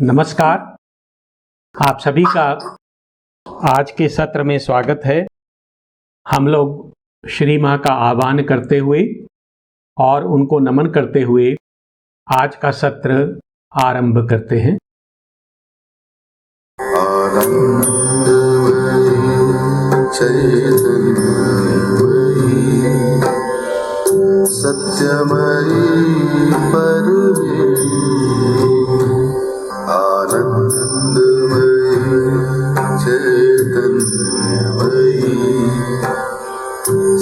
नमस्कार। आप सभी का आज के सत्र में स्वागत है। हम लोग श्री माँ का आह्वान करते हुए और उनको नमन करते हुए आज का सत्र आरंभ करते हैं। सत्यमयी परमेश्वरी आनंदमयी चैतन्यमयी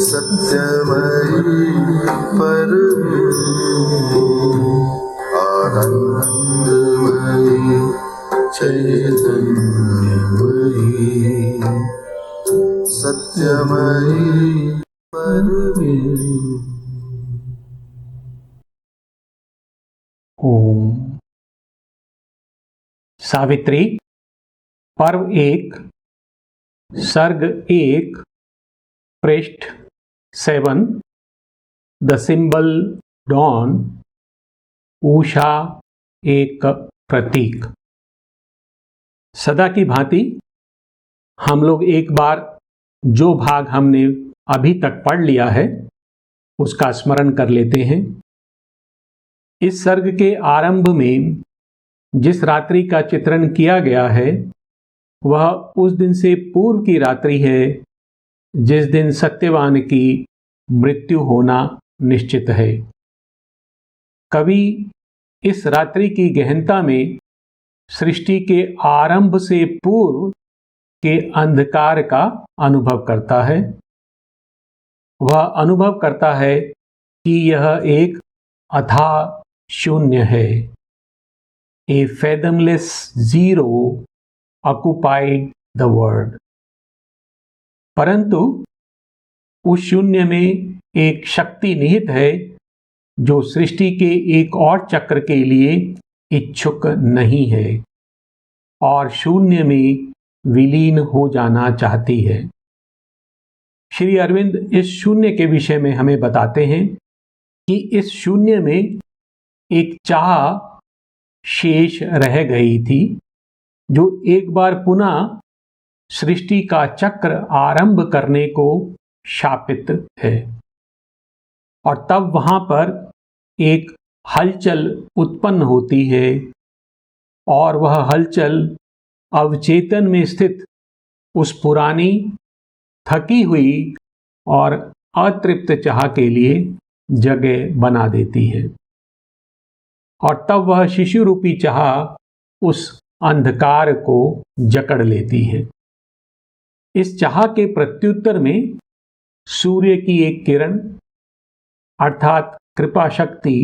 सत्यमयी परमेश्वरी आनंदमयी चैतन्यमयी सत्यमयी परमेश्वरी। ओम। सावित्री पर्व 1 सर्ग 1 पृष्ठ 7 द सिंबल डॉन उषा एक प्रतीक। सदा की भांति हम लोग एक बार जो भाग हमने अभी तक पढ़ लिया है उसका स्मरण कर लेते हैं। इस सर्ग के आरंभ में जिस रात्रि का चित्रण किया गया है वह उस दिन से पूर्व की रात्रि है जिस दिन सत्यवान की मृत्यु होना निश्चित है। कवि इस रात्रि की गहनता में सृष्टि के आरंभ से पूर्व के अंधकार का अनुभव करता है। वह अनुभव करता है कि यह एक अथाह शून्य है। A fathomless zero occupied the world। परंतु उस शून्य में एक शक्ति निहित है जो सृष्टि के एक और चक्र के लिए इच्छुक नहीं है और शून्य में विलीन हो जाना चाहती है। श्री अरविंद इस शून्य के विषय में हमें बताते हैं कि इस शून्य में एक चाह शेष रह गई थी जो एक बार पुनः सृष्टि का चक्र आरंभ करने को शापित है। और तब वहां पर एक हलचल उत्पन्न होती है और वह हलचल अवचेतन में स्थित उस पुरानी थकी हुई और अतृप्त चाह के लिए जगह बना देती है। और तब वह शिशु रूपी चाह उस अंधकार को जकड़ लेती है। इस चाह के प्रत्युत्तर में सूर्य की एक किरण अर्थात कृपा शक्ति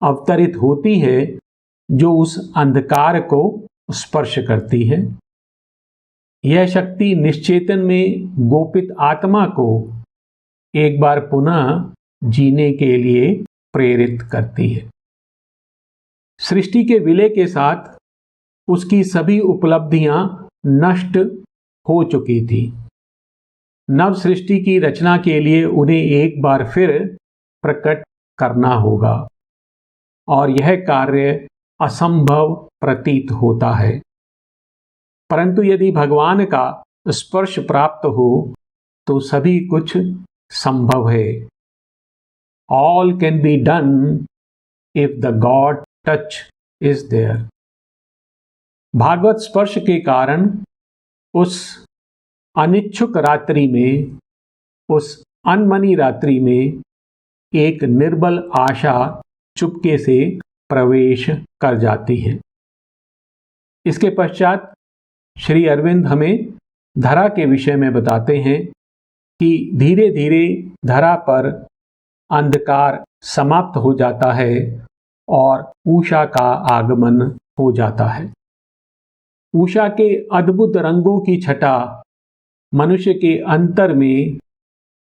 अवतरित होती है जो उस अंधकार को स्पर्श करती है। यह शक्ति निश्चेतन में गोपित आत्मा को एक बार पुनः जीने के लिए प्रेरित करती है। सृष्टि के विलय के साथ उसकी सभी उपलब्धियां नष्ट हो चुकी थी। नव सृष्टि की रचना के लिए उन्हें एक बार फिर प्रकट करना होगा और यह कार्य असंभव प्रतीत होता है। परंतु यदि भगवान का स्पर्श प्राप्त हो तो सभी कुछ संभव है। All can be done if the God touch is there। Bhagavat स्पर्श के कारण उस अनिच्छुक रात्रि में, उस अनमनी रात्रि में एक निर्बल आशा चुपके से प्रवेश कर जाती है। इसके पश्चात श्री अरविंद हमें धरा के विषय में बताते हैं कि धीरे धीरे धरा पर अंधकार समाप्त हो जाता है और उषा का आगमन हो जाता है। उषा के अद्भुत रंगों की छटा मनुष्य के अंतर में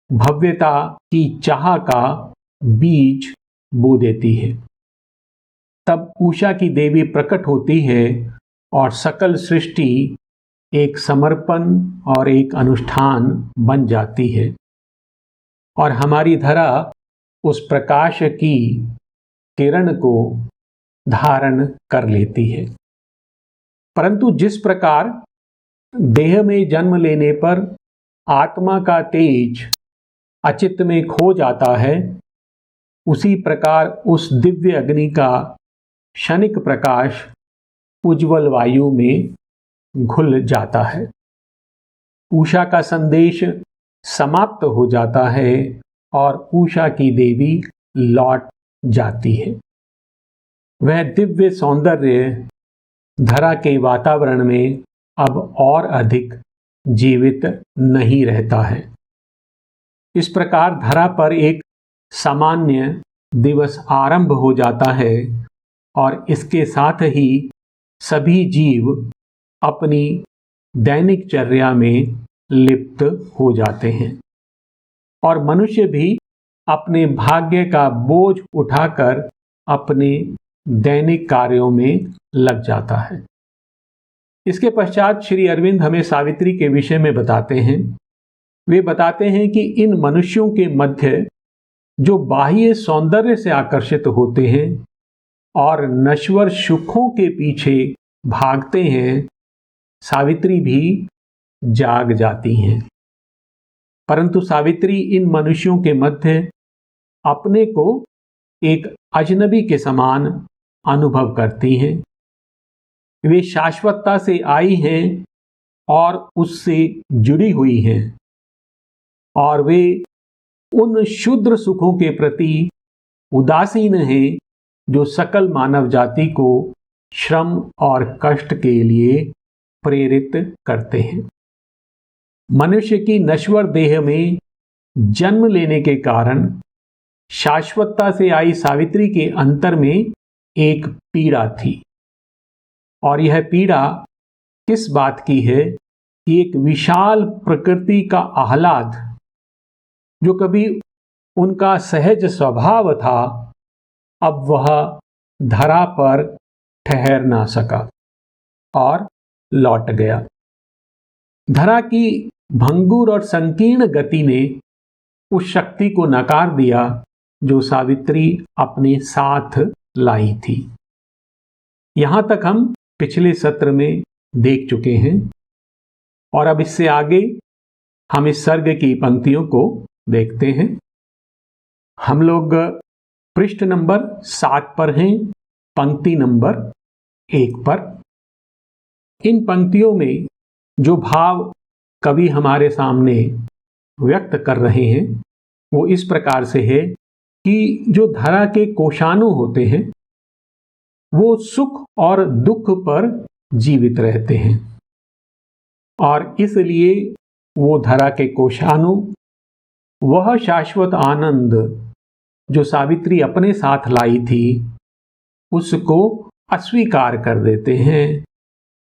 भव्यता की चाह का बीज बो देती है। तब उषा की देवी प्रकट होती है और सकल सृष्टि एक समर्पण और एक अनुष्ठान बन जाती है और हमारी धरा उस प्रकाश की किरण को धारण कर लेती है। परंतु जिस प्रकार देह में जन्म लेने पर आत्मा का तेज अचित्त में खो जाता है, उसी प्रकार उस दिव्य अग्नि का क्षणिक प्रकाश उज्ज्वल वायु में घुल जाता है। उषा का संदेश समाप्त हो जाता है और उषा की देवी लौट जाती है। वह दिव्य सौंदर्य धरा के वातावरण में अब और अधिक जीवित नहीं रहता है। इस प्रकार धरा पर एक सामान्य दिवस आरंभ हो जाता है और इसके साथ ही सभी जीव अपनी दैनिक चर्या में लिप्त हो जाते हैं और मनुष्य भी अपने भाग्य का बोझ उठाकर अपने दैनिक कार्यों में लग जाता है। इसके पश्चात श्री अरविंद हमें सावित्री के विषय में बताते हैं। वे बताते हैं कि इन मनुष्यों के मध्य जो बाह्य सौंदर्य से आकर्षित होते हैं और नश्वर सुखों के पीछे भागते हैं, सावित्री भी जाग जाती हैं। परंतु सावित्री इन मनुष्यों के मध्य अपने को एक अजनबी के समान अनुभव करती हैं। वे शाश्वतता से आई हैं और उससे जुड़ी हुई हैं और वे उन शुद्र सुखों के प्रति उदासीन हैं जो सकल मानव जाति को श्रम और कष्ट के लिए प्रेरित करते हैं। मनुष्य की नश्वर देह में जन्म लेने के कारण शाश्वतता से आई सावित्री के अंतर में एक पीड़ा थी और यह पीड़ा किस बात की है कि एक विशाल प्रकृति का आह्लाद जो कभी उनका सहज स्वभाव था, अब वह धरा पर ठहर ना सका और लौट गया। धरा की भंगुर और संकीर्ण गति ने उस शक्ति को नकार दिया जो सावित्री अपने साथ लाई थी। यहां तक हम पिछले सत्र में देख चुके हैं और अब इससे आगे हम इस सर्ग की पंक्तियों को देखते हैं। हम लोग पृष्ठ नंबर 7 पर हैं, पंक्ति नंबर 1 पर। इन पंक्तियों में जो भाव कवि हमारे सामने व्यक्त कर रहे हैं वो इस प्रकार से है कि जो धरा के कोषाणु होते हैं वो सुख और दुख पर जीवित रहते हैं और इसलिए वो धरा के कोषाणु वह शाश्वत आनंद जो सावित्री अपने साथ लाई थी उसको अस्वीकार कर देते हैं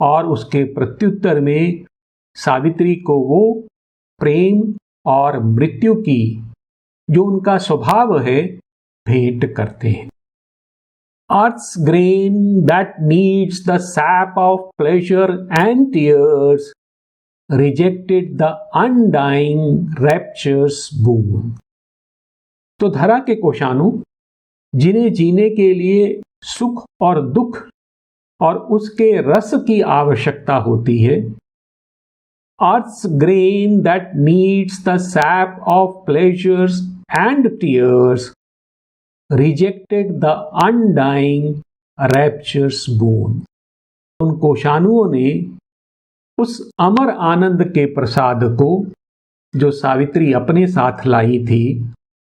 और उसके प्रत्युत्तर में सावित्री को वो प्रेम और मृत्यु की जो उनका स्वभाव है भेंट करते हैं। Earth's grain that needs the sap of pleasure and tears rejected the undying rapture's boon। तो धरा के कोषाणु जिन्हें जीने के लिए सुख और दुख और उसके रस की आवश्यकता होती है, Earth's grain that needs the sap of pleasures and tears rejected the undying rapture's boon। उन कोषाणुओं ने उस अमर आनंद के प्रसाद को जो सावित्री अपने साथ लाई थी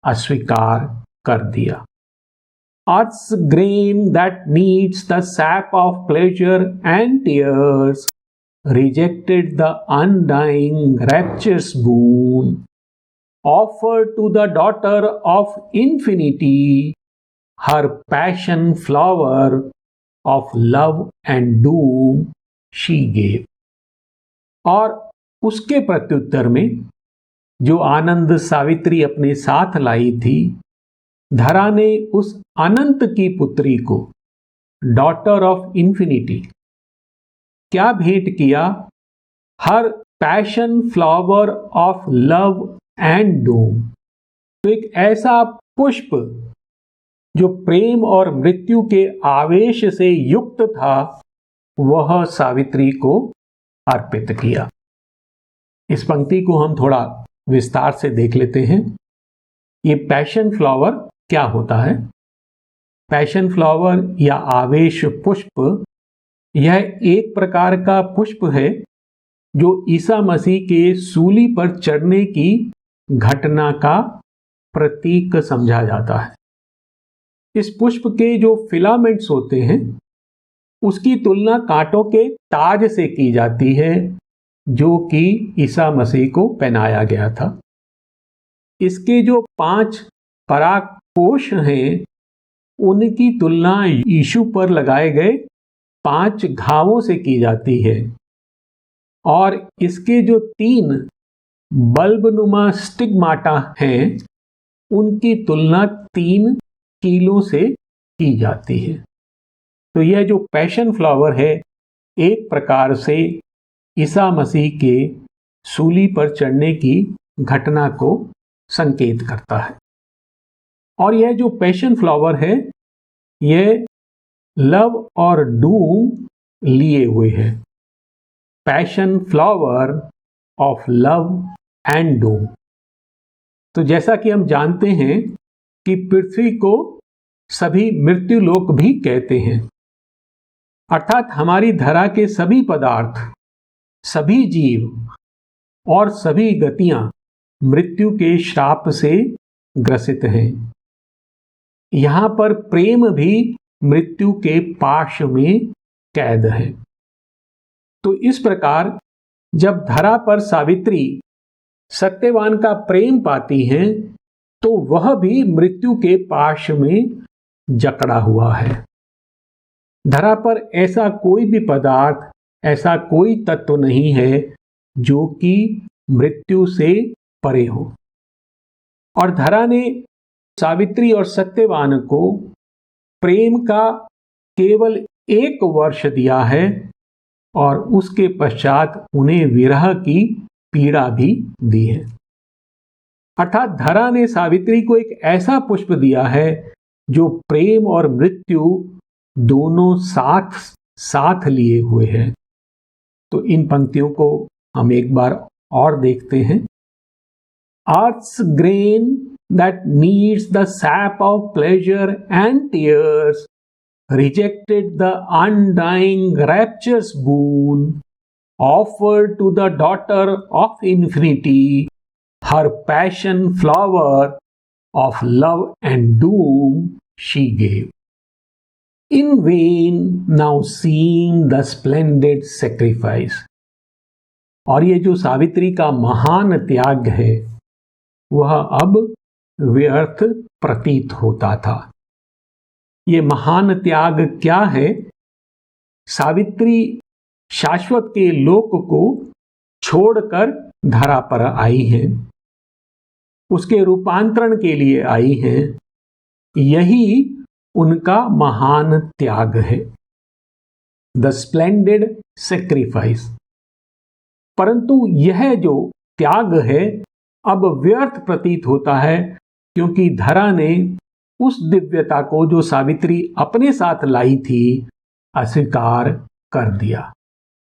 अस्वीकार कर दिया। Earth's grain that needs the sap of pleasure and tears rejected the undying rapture's boon offered to the daughter of infinity her passion flower of love and doom she gave। और उसके प्रत्युत्तर में जो आनंद सावित्री अपने साथ लाई थी, धरा ने उस अनंत की पुत्री को डॉटर ऑफ इंफिनिटी क्या भेंट किया? Her passion flower of love and Doom. तो एक ऐसा पुष्प जो प्रेम और मृत्यु के आवेश से युक्त था वह सावित्री को अर्पित किया। इस पंक्ति को हम थोड़ा विस्तार से देख लेते हैं। ये पैशन फ्लावर क्या होता है? पैशन फ्लावर या आवेश पुष्प यह एक प्रकार का पुष्प है जो ईसा मसीह के सूली पर चढ़ने की घटना का प्रतीक समझा जाता है। इस पुष्प के जो फिलामेंट्स होते हैं उसकी तुलना कांटों के ताज से की जाती है जो कि ईसा मसीह को पहनाया गया था। इसके जो 5 परागकोश हैं उनकी तुलना यीशु पर लगाए गए 5 घावों से की जाती है और इसके जो 3 बल्बनुमा स्टिग्माटा हैं उनकी तुलना 3 कीलों से की जाती है। तो यह जो पैशन फ्लावर है एक प्रकार से ईसा मसीह के सूली पर चढ़ने की घटना को संकेत करता है। और यह जो पैशन फ्लावर है यह लव और डूम लिए हुए है। Passion flower of love and Doom. तो जैसा कि हम जानते हैं कि पृथ्वी को सभी मृत्यु लोक भी कहते हैं, अर्थात हमारी धरा के सभी पदार्थ, सभी जीव और सभी गतियां मृत्यु के श्राप से ग्रसित हैं। यहां पर प्रेम भी मृत्यु के पाश में कैद है। तो इस प्रकार जब धरा पर सावित्री सत्यवान का प्रेम पाती हैं तो वह भी मृत्यु के पाश में जकड़ा हुआ है। धरा पर ऐसा कोई भी पदार्थ, ऐसा कोई तत्व नहीं है जो कि मृत्यु से परे हो। और धरा ने सावित्री और सत्यवान को प्रेम का केवल 1 वर्ष दिया है और उसके पश्चात उन्हें विरह की पीड़ा भी दी है। अर्थात धरा ने सावित्री को एक ऐसा पुष्प दिया है जो प्रेम और मृत्यु दोनों साथ साथ लिए हुए हैं। तो इन पंक्तियों को हम एक बार और देखते हैं। Earth's grain that needs the sap of pleasure and tears rejected the undying rapturous boon offered to the daughter of infinity, her passion flower of love and doom she gave. In vain now seeing the splendid sacrifice. और ये जो सावित्री का महान त्याग है वह अब व्यर्थ प्रतीत होता था। ये महान त्याग क्या है? सावित्री शाश्वत के लोक को छोड़कर धरा पर आई हैं, उसके रूपांतरण के लिए आई हैं। यही उनका महान त्याग है, द स्प्लेंडेड सेक्रीफाइस। परंतु यह जो त्याग है अब व्यर्थ प्रतीत होता है क्योंकि धरा ने उस दिव्यता को जो सावित्री अपने साथ लाई थी अस्वीकार कर दिया।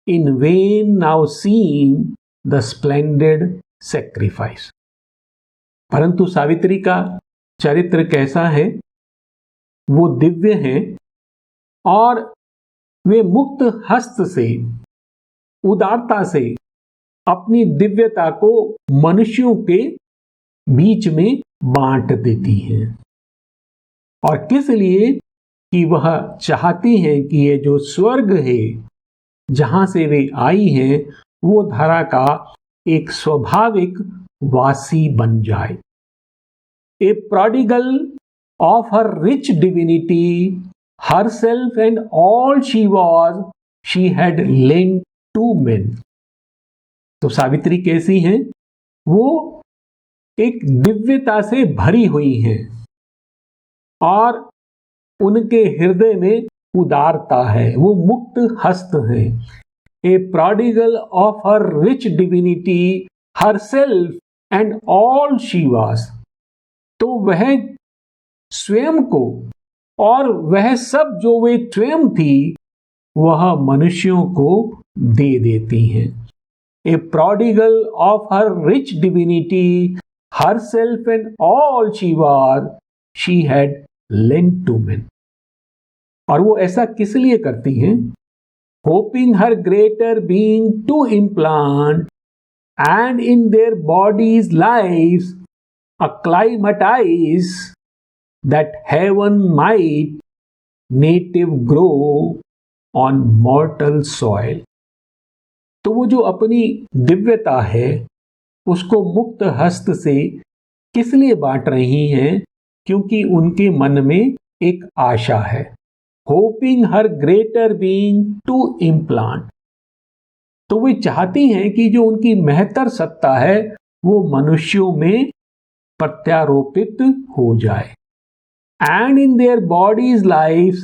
In when now seeing the splendid sacrifice. परंतु सावित्री का चरित्र कैसा है? वो दिव्य है और वे मुक्त हस्त से, उदारता से अपनी दिव्यता को मनुष्यों के बीच में बांट देती हैं। और किस लिए? कि वह चाहती हैं कि ये जो स्वर्ग है जहां से वे आई हैं वो धरा का एक स्वाभाविक वासी बन जाए। A prodigal of her rich divinity, herself and all she was, she had lent to men. तो सावित्री कैसी हैं? वो एक दिव्यता से भरी हुई हैं और उनके हृदय में उदारता है, वो मुक्त हस्त हैं। A prodigal of her rich divinity, herself and all she was. तो वह स्वयं को और वह सब जो वे स्वयं थी वह मनुष्यों को दे देती हैं। ए prodigal of her rich divinity, herself and all she was, she had lent to men. और वो ऐसा किस लिए करती हैं? Hoping her greater being to implant and in their bodies' lives acclimatize that heaven might native grow on mortal soil. तो वो जो अपनी दिव्यता है उसको मुक्त हस्त से किस लिए बांट रही हैं? क्योंकि उनके मन में एक आशा है। Hoping her greater being to implant, तो वे चाहती हैं कि जो उनकी महत्तर सत्ता है वो मनुष्यों में प्रत्यारोपित हो जाए। And in their bodies life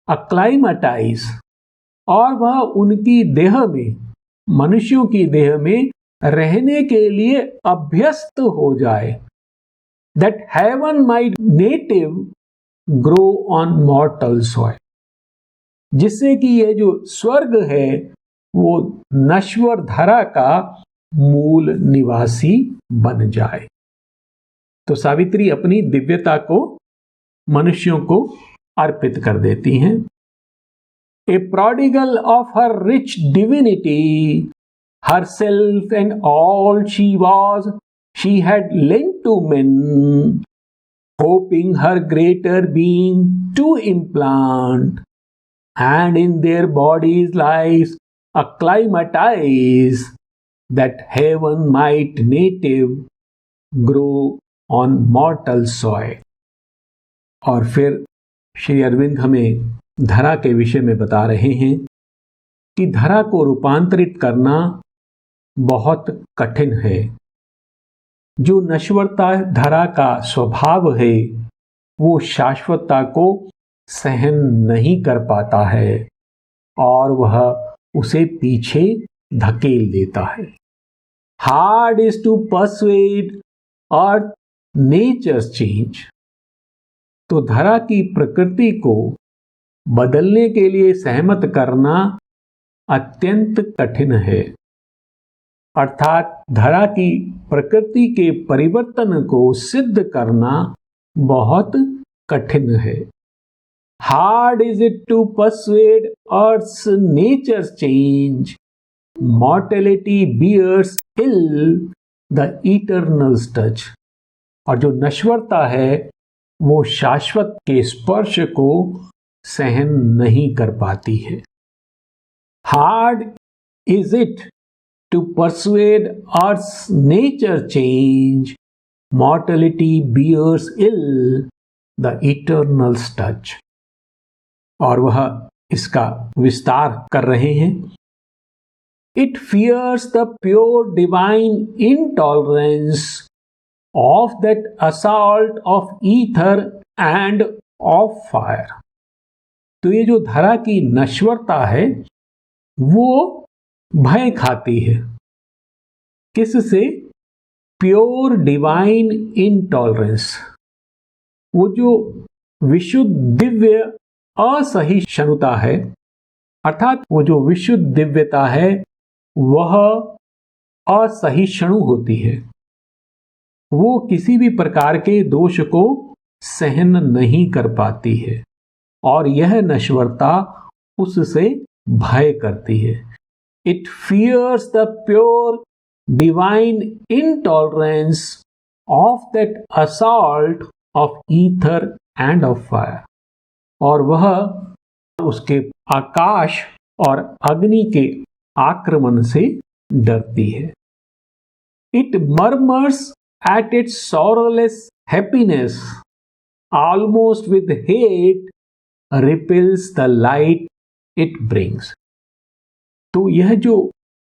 acclimatize, और वह उनकी देह में, मनुष्यों की देह में रहने के लिए अभ्यस्त हो जाए। That heaven might native grow on मॉर्टल soil, जिससे कि यह जो स्वर्ग है वो नश्वर धरा का मूल निवासी बन जाए। तो सावित्री अपनी दिव्यता को मनुष्यों को अर्पित कर देती हैं। A prodigal of her rich divinity, herself and all she was, she had lent to men, hoping her greater being to implant, and in their bodies' lives acclimatize, that heaven might native grow on mortal soil. और फिर श्री अरविंद हमें धरा के विषय में बता रहे हैं कि धरा को रूपांतरित करना बहुत कठिन है। जो नश्वरता धरा का स्वभाव है वो शाश्वतता को सहन नहीं कर पाता है और वह उसे पीछे धकेल देता है। Hard is to persuade earth natures change, तो धरा की प्रकृति को बदलने के लिए सहमत करना अत्यंत कठिन है। अर्थात धरा की प्रकृति के परिवर्तन को सिद्ध करना बहुत कठिन है। Hard is it to persuade earth's nature change, mortality bears ill the eternal touch, और जो नश्वरता है वो शाश्वत के स्पर्श को सहन नहीं कर पाती है। Hard is it to persuade earth's nature change, mortality bears ill the eternal touch, और वह इसका विस्तार कर रहे हैं। It fears the pure divine intolerance of that assault of ether and of fire. तो ये जो धरा की नश्वरता है वो भय खाती है। किससे? प्योर डिवाइन इनटॉलरेंस, वो जो विशुद्ध दिव्य असहिष्णुता है, अर्थात वो जो विशुद्ध दिव्यता है वह असहिष्णु होती है। वो किसी भी प्रकार के दोष को सहन नहीं कर पाती है और यह नश्वरता उससे भय करती है। It fears the pure divine intolerance of that assault of ether and of fire, और वह उसके आकाश और अग्नि के आक्रमण से डरती है। It murmurs at its sorrowless happiness, almost with hate, repels the light it brings. तो यह जो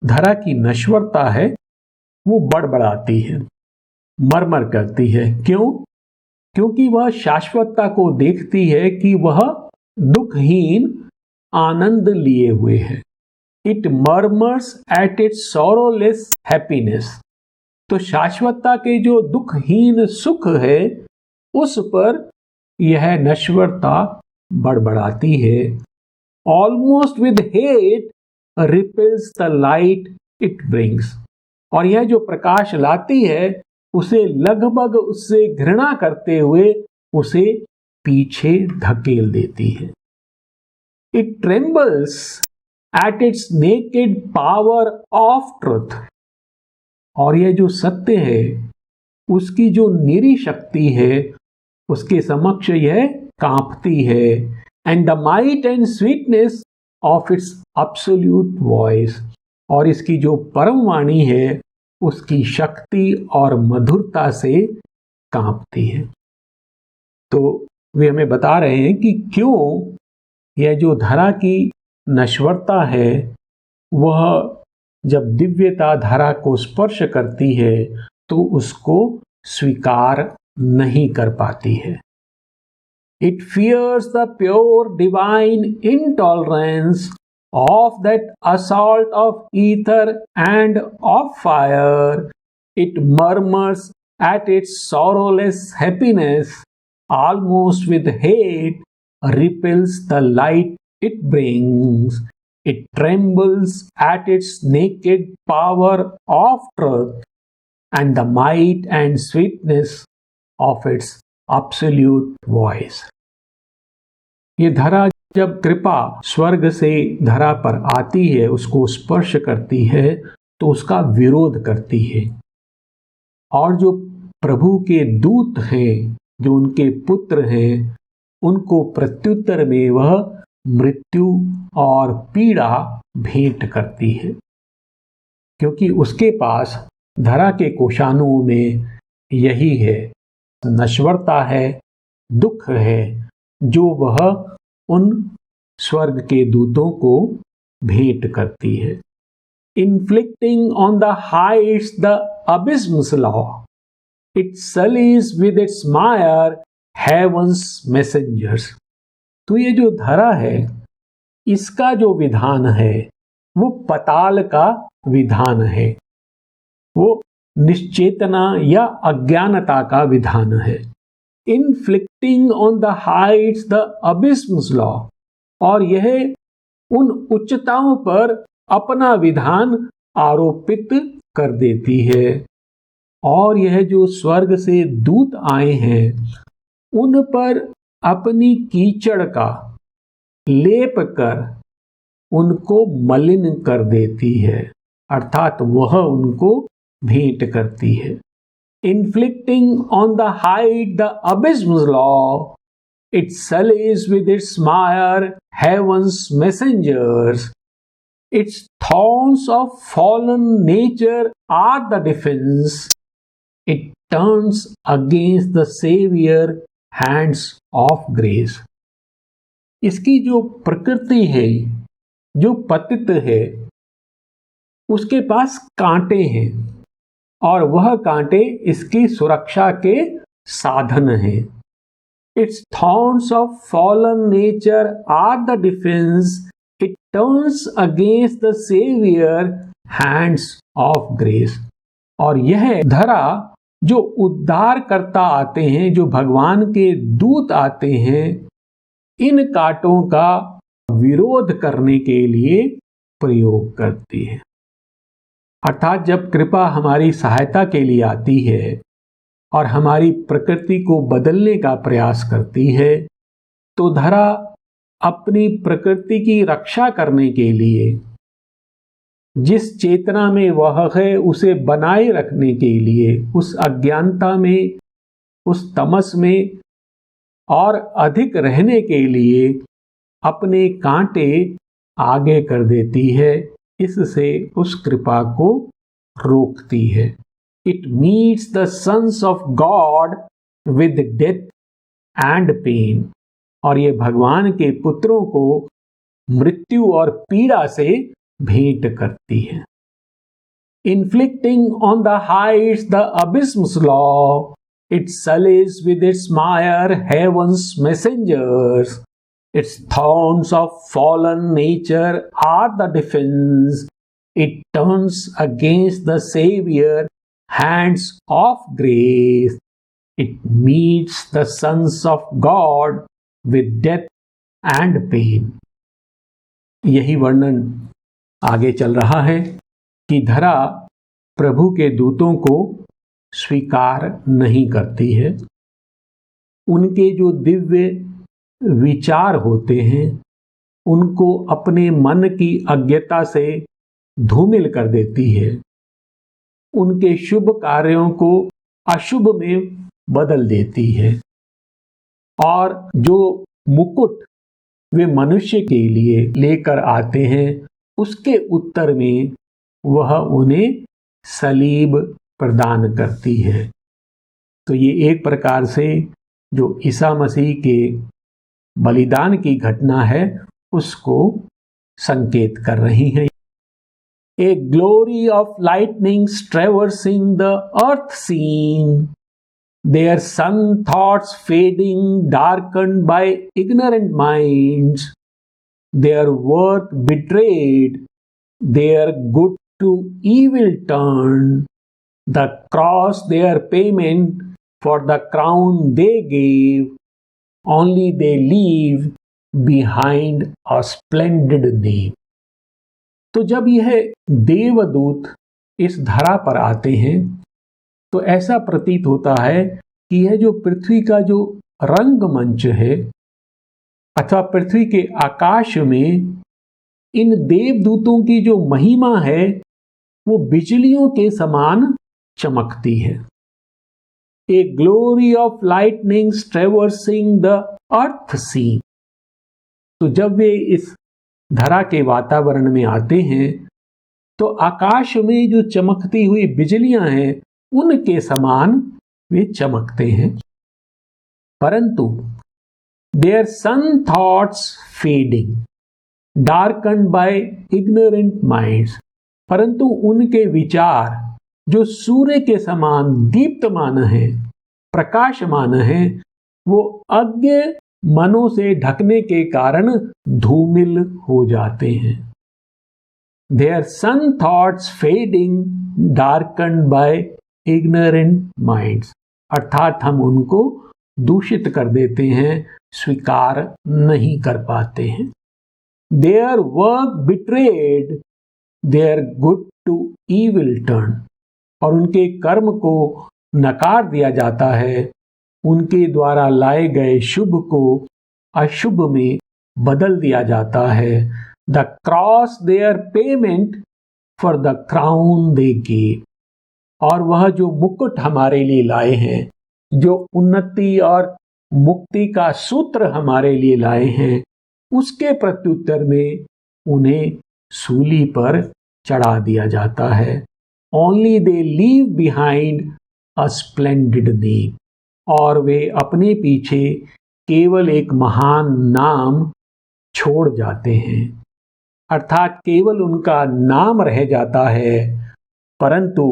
धरा की नश्वरता है वो बड़बड़ाती है, मरमर करती है। क्यों? क्योंकि वह शाश्वतता को देखती है कि वह दुखहीन आनंद लिए हुए है। It murmurs at its sorrowless happiness, तो शाश्वतता के जो दुखहीन सुख है उस पर यह नश्वरता बड़बड़ाती है almost with hate repels the light it brings. और यह जो प्रकाश लाती है उसे लगभग उससे घृणा करते हुए उसे पीछे धकेल देती है. It trembles at its naked power of truth. और यह जो सत्य है उसकी जो निरी शक्ति है उसके समक्ष यह कांपती है. And the might and sweetness of its absolute voice. और इसकी जो परम वाणी है उसकी शक्ति और मधुरता से कांपती है. तो वे हमें बता रहे हैं कि क्यों यह जो धरा की नश्वरता है वह जब दिव्यता धरा को स्पर्श करती है तो उसको स्वीकार नहीं कर पाती है. It fears the pure divine intolerance of that assault of ether and of fire. It murmurs at its sorrowless happiness, almost with hate repels the light it brings. It trembles at its naked power of truth and the might and sweetness of its absolute voice. ये धरा जब कृपा स्वर्ग से धरा पर आती है उसको स्पर्श करती है तो उसका विरोध करती है. और जो प्रभु के दूत हैं जो उनके पुत्र हैं उनको प्रत्युत्तर में वह मृत्यु और पीड़ा भेंट करती है. क्योंकि उसके पास धरा के कोषानुओं में यही है, नश्वरता है, दुख है जो वह उन स्वर्ग के दूतों को भेंट करती है. Inflicting on the heights the abysm's law, it sullies with its mire heaven's messengers. तो ये जो धरा है इसका जो विधान है वो पताल का विधान है, वो निश्चेतना या अज्ञानता का विधान है. Inflicting on the heights the abysm's law, और यह उन उच्चताओं पर अपना विधान आरोपित कर देती है. और यह जो स्वर्ग से दूत आए हैं उन पर अपनी कीचड़ का लेप कर उनको मलिन कर देती है, अर्थात वह उनको भेंट करती है. Inflicting on the height the abysm's law, it sullies with its mire heaven's messengers. Its thorns of fallen nature are the defense. It turns against the Savior hands of grace. इसकी जो प्रकृति है, जो पतित है, उसके पास कांटे हैं और वह कांटे इसकी सुरक्षा के साधन हैं. Its thorns of fallen nature are the defense. It turns against the Savior hands of grace. और यह धरा जो उद्धार करता आते हैं, जो भगवान के दूत आते हैं, इन कांटों का विरोध करने के लिए प्रयोग करती है. अर्थात जब कृपा हमारी सहायता के लिए आती है और हमारी प्रकृति को बदलने का प्रयास करती है तो धरा अपनी प्रकृति की रक्षा करने के लिए जिस चेतना में वह है उसे बनाए रखने के लिए उस अज्ञानता में, उस तमस में और अधिक रहने के लिए अपने कांटे आगे कर देती है. इससे उस कृपा को रोकती है. It meets the sons of God with death and pain. और ये भगवान के पुत्रों को मृत्यु और पीड़ा से भेंट करती है. Inflicting on the heights the abysm's law, it sullies with its mire heaven's messengers. Its thorns of fallen nature are the defense. It turns against the Savior hands of grace. It meets the sons of God with death and pain. यही वर्णन आगे चल रहा है कि धरा प्रभु के दूतों को स्वीकार नहीं करती है। उनके जो दिव्य विचार होते हैं उनको अपने मन की अज्ञता से धूमिल कर देती है। उनके शुभ कार्यों को अशुभ में बदल देती है और जो मुकुट वे मनुष्य के लिए लेकर आते हैं उसके उत्तर में वह उन्हें सलीब प्रदान करती है। तो ये एक प्रकार से जो ईसा मसीह के बलिदान की घटना है उसको संकेत कर रही है। A glory of lightnings traversing the earth scene, their sun thoughts fading, darkened by ignorant minds, their work betrayed, their good to evil turned, the cross their payment for the crown they gave, only they leave behind a splendid name. तो जब यह देवदूत इस धरा पर आते हैं तो ऐसा प्रतीत होता है कि यह जो पृथ्वी का जो रंगमंच है अथवा पृथ्वी के आकाश में इन देवदूतों की जो महिमा है वो बिजलियों के समान चमकती है। A glory of lightnings traversing the earth scene. तो जब वे इस धरा के वातावरण में आते हैं तो आकाश में जो चमकती हुई बिजलियां हैं उनके समान वे चमकते हैं, परंतु their sun thoughts fading darkened by ignorant minds, परंतु उनके विचार जो सूर्य के समान दीप्तमान है, प्रकाशमान है, वो अज्ञ मनों से ढकने के कारण धूमिल हो जाते हैं। Their sun thoughts fading, darkened by ignorant minds, अर्थात हम उनको दूषित कर देते हैं, स्वीकार नहीं कर पाते हैं। Their work betrayed, their good to evil turned, और उनके कर्म को नकार दिया जाता है, उनके द्वारा लाए गए शुभ को अशुभ में बदल दिया जाता है। The cross there payment for the crown they gave, और वह जो मुकुट हमारे लिए लाए हैं, जो उन्नति और मुक्ति का सूत्र हमारे लिए लाए हैं, उसके प्रत्युत्तर में उन्हें सूली पर चढ़ा दिया जाता है। Only they leave behind a splendid name, और वे अपने पीछे केवल एक महान नाम छोड़ जाते हैं, अर्थात केवल उनका नाम रह जाता है, परंतु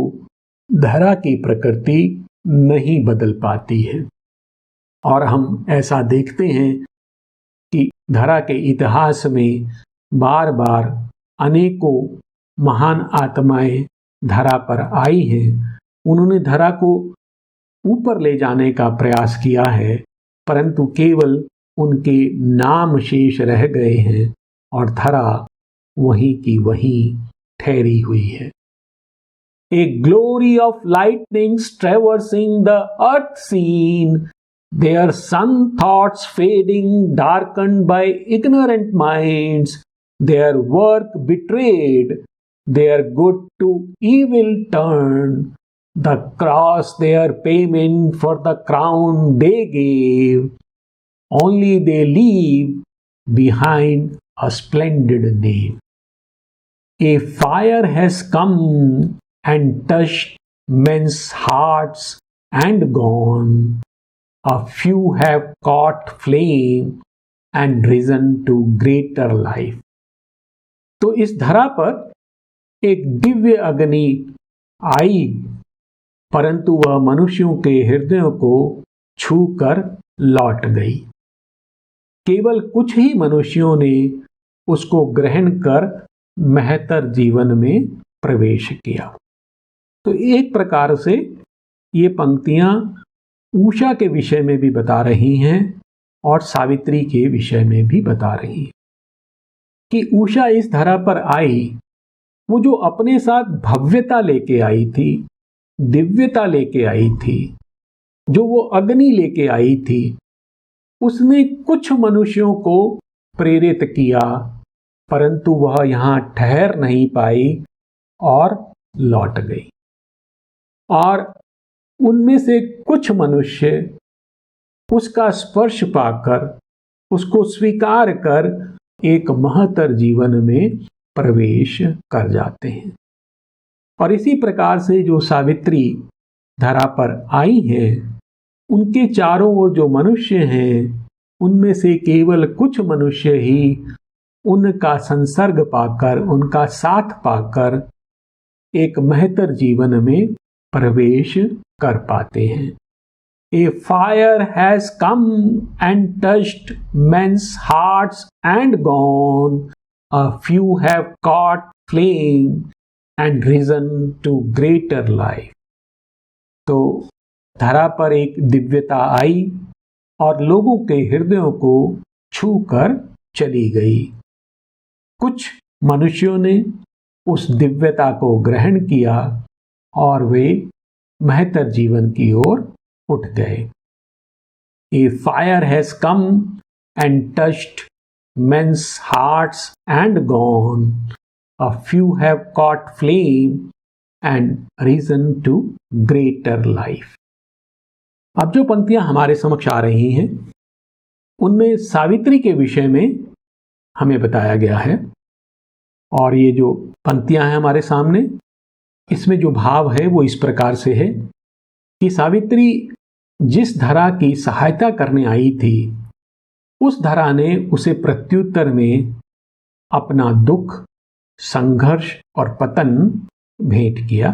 धरा की प्रकृति नहीं बदल पाती है। और हम ऐसा देखते हैं कि धरा के इतिहास में बार बार अनेकों महान आत्माएं धरा पर आई हैं। उन्होंने धरा को ऊपर ले जाने का प्रयास किया है, परंतु केवल उनके नाम शेष रह गए हैं और धरा वहीं की वहीं ठहरी हुई है। A glory of lightnings traversing the earth scene, their sun thoughts fading, darkened by ignorant minds, their work betrayed, their good to evil turned, the cross their payment for the crown they gave, only they leave behind a splendid name. A fire has come and touched men's hearts and gone. A few have caught flame and risen to greater life. तो इस धरा पर एक दिव्य अग्नि आई, परंतु वह मनुष्यों के हृदयों को छूकर लौट गई। केवल कुछ ही मनुष्यों ने उसको ग्रहण कर महतर जीवन में प्रवेश किया। तो एक प्रकार से ये पंक्तियां उषा के विषय में भी बता रही हैं और सावित्री के विषय में भी बता रही हैं। कि उषा इस धरा पर आई, वो जो अपने साथ भव्यता लेके आई थी, दिव्यता लेके आई थी, जो वो अग्नि लेके आई थी, उसने कुछ मनुष्यों को प्रेरित किया, परंतु वह यहां ठहर नहीं पाई और लौट गई। और उनमें से कुछ मनुष्य उसका स्पर्श पाकर, उसको स्वीकार कर एक महत्तर जीवन में प्रवेश कर जाते हैं। और इसी प्रकार से जो सावित्री धरा पर आई हैं, उनके चारों ओर जो मनुष्य हैं, उनमें से केवल कुछ मनुष्य ही उनका संसर्ग पाकर, उनका साथ पाकर एक महत्तर जीवन में प्रवेश कर पाते हैं। A fire has come and touched men's hearts and gone. A few have caught flame and risen to greater life. तो धरा पर एक दिव्यता आई और लोगों के हृदयों को छूकर चली गई। कुछ मनुष्यों ने उस दिव्यता को ग्रहण किया और वे महत्तर जीवन की ओर उठ गए। A fire has come and touched men's hearts and gone. A few have caught flame and risen to greater life. अब जो पंक्तियां हमारे समक्ष आ रही हैं, उनमें सावित्री के विषय में हमें बताया गया है। और ये जो पंक्तियां हैं हमारे सामने, इसमें जो भाव है वो इस प्रकार से है कि सावित्री जिस धरा की सहायता करने आई थी, उस धरा ने उसे प्रत्युत्तर में अपना दुख, संघर्ष और पतन भेंट किया।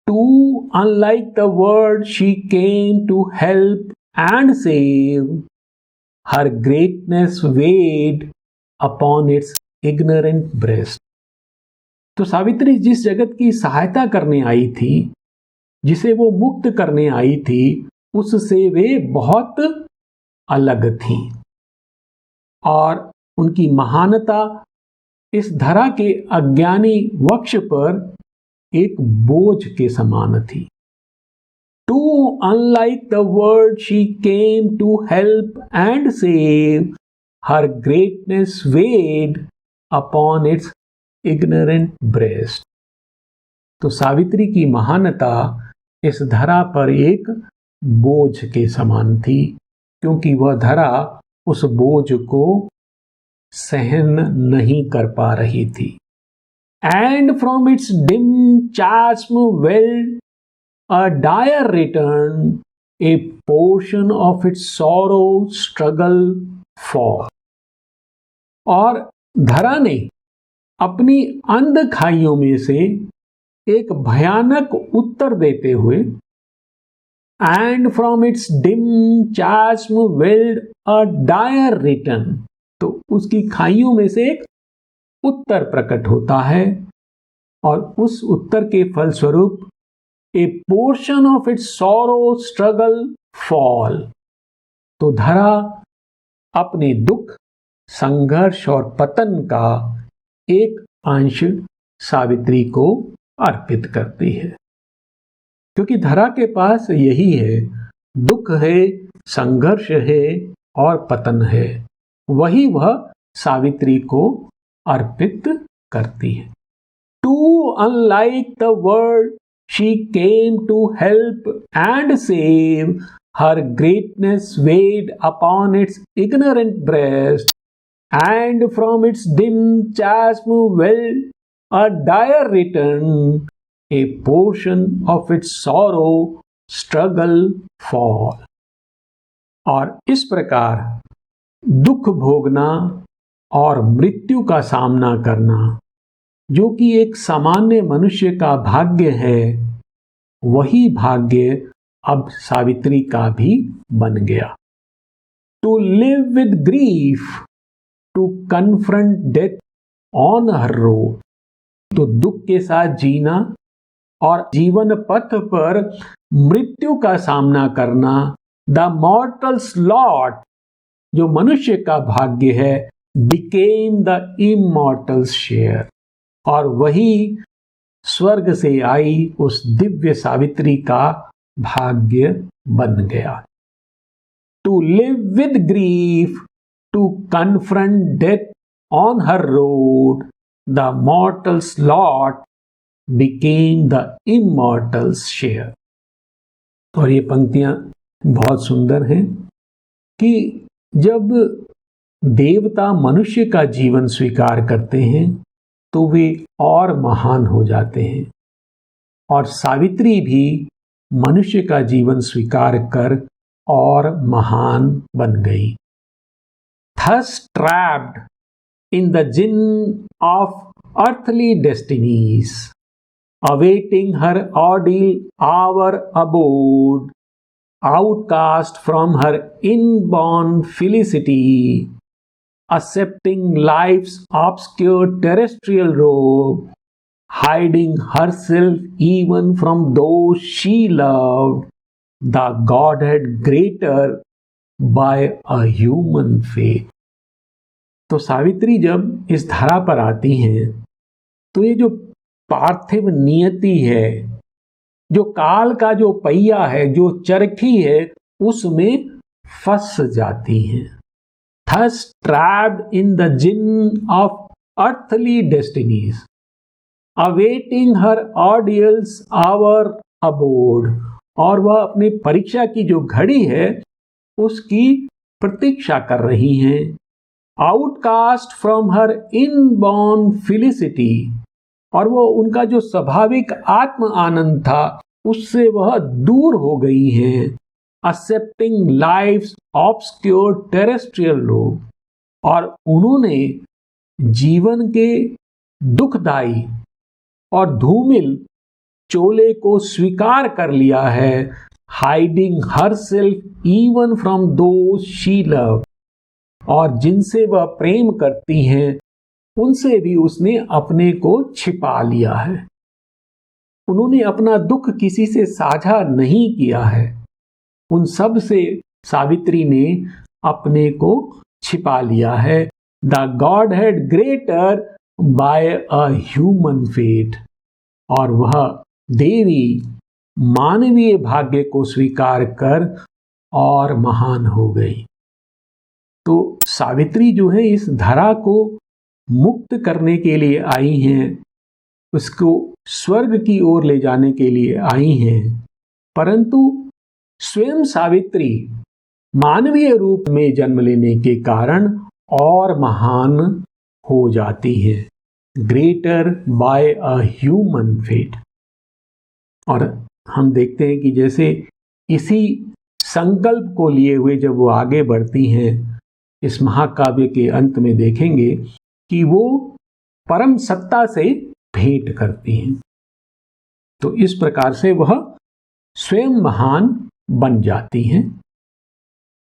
Too unlike the world, she came to help and save. Her greatness weighed upon its ignorant breast. तो सावित्री जिस जगत की सहायता करने आई थी, जिसे वो मुक्त करने आई थी, उससे वे बहुत अलग थी और उनकी महानता इस धरा के अज्ञानी वक्ष पर एक बोझ के समान थी। Too unlike the world, she came to help and save. Her greatness weighed upon its ignorant breast. तो सावित्री की महानता इस धरा पर एक बोझ के समान थी, क्योंकि वह धरा उस बोझ को सहन नहीं कर पा रही थी। And from its dim chasm welled a dire return, a portion of its sorrow struggle for. और धरा ने अपनी अंध खाइयों में से एक भयानक उत्तर देते हुए, and from its dim chasm welled a dire return, तो उसकी खाइयों में से एक उत्तर प्रकट होता है और उस उत्तर के फलस्वरूप a portion of its sorrow struggle fall, तो धरा अपने दुख, संघर्ष और पतन का एक अंश सावित्री को अर्पित करती है। क्योंकि धरा के पास यही है, दुख है, संघर्ष है और पतन है, वही वह सावित्री को अर्पित करती है। Too unlike the world, she came to help and save. Her greatness weighed upon its ignorant breast, and from its dim chasm welled a dire return, a portion of its sorrow struggle for. और इस प्रकार दुख भोगना और मृत्यु का सामना करना, जो कि एक सामान्य मनुष्य का भाग्य है, वही भाग्य अब सावित्री का भी बन गया। To live with grief, to confront death on her road, तो दुख के साथ जीना और जीवन पथ पर मृत्यु का सामना करना, द मॉर्टल स्लॉट, जो मनुष्य का भाग्य है, became the immortal's share, और वही स्वर्ग से आई उस दिव्य सावित्री का भाग्य बन गया। To live with grief, to confront death on her road, the mortal's lot became the immortal's share। और ये पंक्तियां बहुत सुंदर हैं कि जब देवता मनुष्य का जीवन स्वीकार करते हैं तो वे और महान हो जाते हैं, और सावित्री भी मनुष्य का जीवन स्वीकार कर और महान बन गई। Thus trapped in the gin of earthly destinies, awaiting her ordeal hour abode, outcast from her inborn felicity, accepting life's obscure terrestrial robe, hiding herself even from those she loved, the Godhead greater by a human faith। तो सावित्री जब इस धरा पर आती हैं तो ये जो पार्थिव नियति है, जो काल का जो पहिया है, जो चरखी है, उसमें फंस जाती हैं। Thus trapped in the gin of earthly destinies, awaiting her ordeal's hour abode, और वह अपनी परीक्षा की जो घड़ी है उसकी प्रतीक्षा कर रही हैं। आउटकास्ट फ्रॉम हर इनबॉर्न फिलिसिटी, और वो उनका जो स्वाभाविक आत्म आनंद था उससे वह दूर हो गई हैं। एक्सेप्टिंग लाइफ्स ऑब्सक्योर टेरेस्ट्रियल रोब, और उन्होंने जीवन के दुखदाई और धूमिल चोले को स्वीकार कर लिया है। Hiding her self even from those she love, और जिनसे वह प्रेम करती हैं उनसे भी उसने अपने को छिपा लिया है। उन्होंने अपना दुख किसी से साझा नहीं किया है, उन सब से सावित्री ने अपने को छिपा लिया है। The god had greater by a human fate, और वह देवी मानवीय भाग्य को स्वीकार कर और महान हो गई। तो सावित्री जो है इस धरा को मुक्त करने के लिए आई हैं, उसको स्वर्ग की ओर ले जाने के लिए आई हैं, परंतु स्वयं सावित्री मानवीय रूप में जन्म लेने के कारण और महान हो जाती है। Greater by a human fate. और हम देखते हैं कि जैसे इसी संकल्प को लिए हुए जब वो आगे बढ़ती हैं, इस महाकाव्य के अंत में देखेंगे कि वो परम सत्ता से भेंट करती हैं। तो इस प्रकार से वह स्वयं महान बन जाती हैं।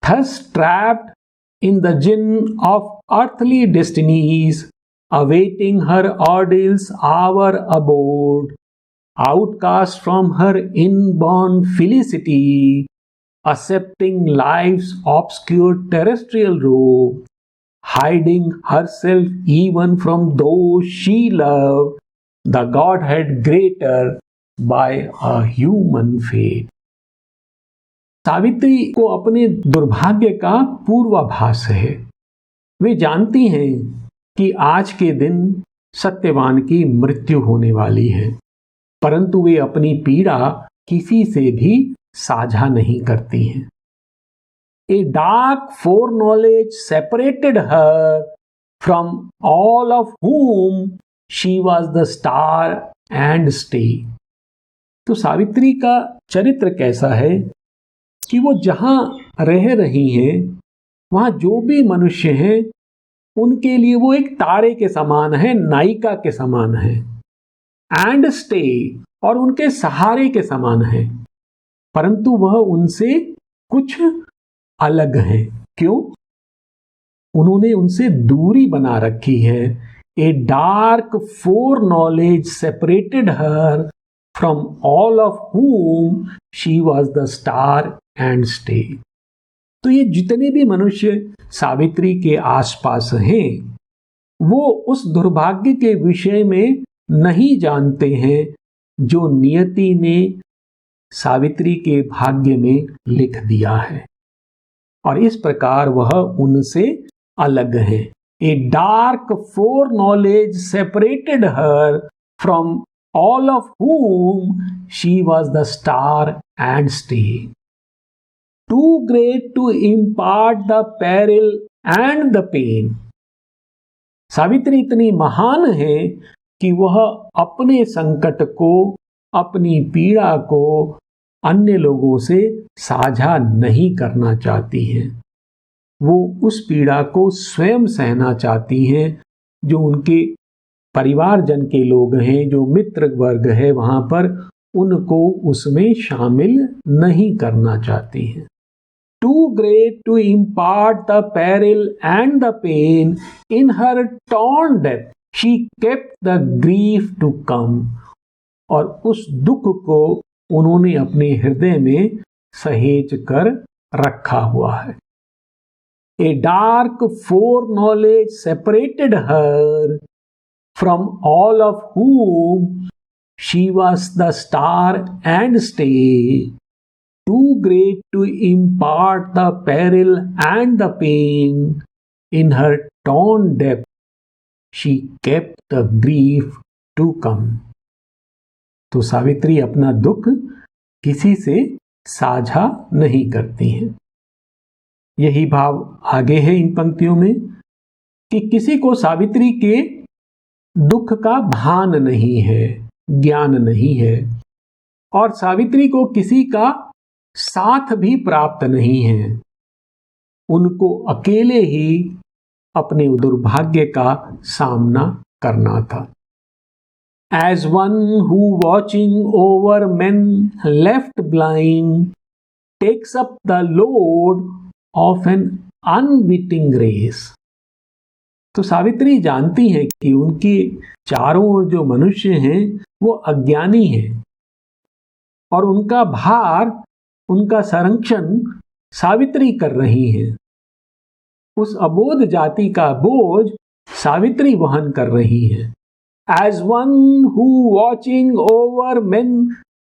Thus trapped in the gin of earthly destinies, awaiting her ordeal's hour abode, outcast from her inborn felicity, accepting life's obscure terrestrial robe, hiding herself even from those she loved, the Godhead greater by a human fate। Savitri को अपने दुर्भाग्य का पूर्वाभास है। वे जानती हैं कि आज के दिन सत्यवान की मृत्यु होने वाली है, परंतु वे अपनी पीड़ा किसी से भी साझा नहीं करती हैं। A dark foreknowledge separated her from all of whom she was the star and stay। तो सावित्री का चरित्र कैसा है कि वो जहां रह रही हैं वहां जो भी मनुष्य हैं उनके लिए वो एक तारे के समान है, नायिका के समान है, एंड स्टे, और उनके सहारे के समान है, परंतु वह उनसे कुछ अलग है। क्यों? उन्होंने उनसे दूरी बना रखी है। A dark four knowledge separated her from all of whom she was the star and stay। तो ये जितने भी मनुष्य सावित्री के आसपास हैं वो उस दुर्भाग्य के विषय में नहीं जानते हैं जो नियति ने सावित्री के भाग्य में लिख दिया है, और इस प्रकार वह उनसे अलग है। A dark four knowledge separated her from all of whom she was the star and stay, too great to impart the peril and the pain। Savitri इतनी महान है कि वह अपने संकट को, अपनी पीड़ा को अन्य लोगों से साझा नहीं करना चाहती हैं। वो उस पीड़ा को स्वयं सहना चाहती हैं। जो उनके परिवारजन के लोग हैं, जो मित्र वर्ग है वहां पर, उनको उसमें शामिल नहीं करना चाहती हैं। Too great to impart the peril and the pain, in her torn depth she kept the grief to come। और उस दुख को उन्होंने अपने हृदय में सहेज कर रखा हुआ है। A dark foreknowledge separated her from all of whom she was the star and stay, too great to impart the peril and the pain, in her torn depth she kept the grief to come। तो सावित्री अपना दुख किसी से साझा नहीं करती हैं। यही भाव आगे है इन पंक्तियों में कि किसी को सावित्री के दुख का भान नहीं है, ज्ञान नहीं है, और सावित्री को किसी का साथ भी प्राप्त नहीं है। उनको अकेले ही अपने दुर्भाग्य का सामना करना था। As one who watching over men left blind takes up the load of an unwitting race। तो सावित्री जानती है कि उनकी चारों ओर जो मनुष्य हैं वो अज्ञानी हैं, और उनका भार, उनका संरक्षण सावित्री कर रही हैं। उस अबोध जाति का बोझ सावित्री वहन कर रही है। As one who watching over men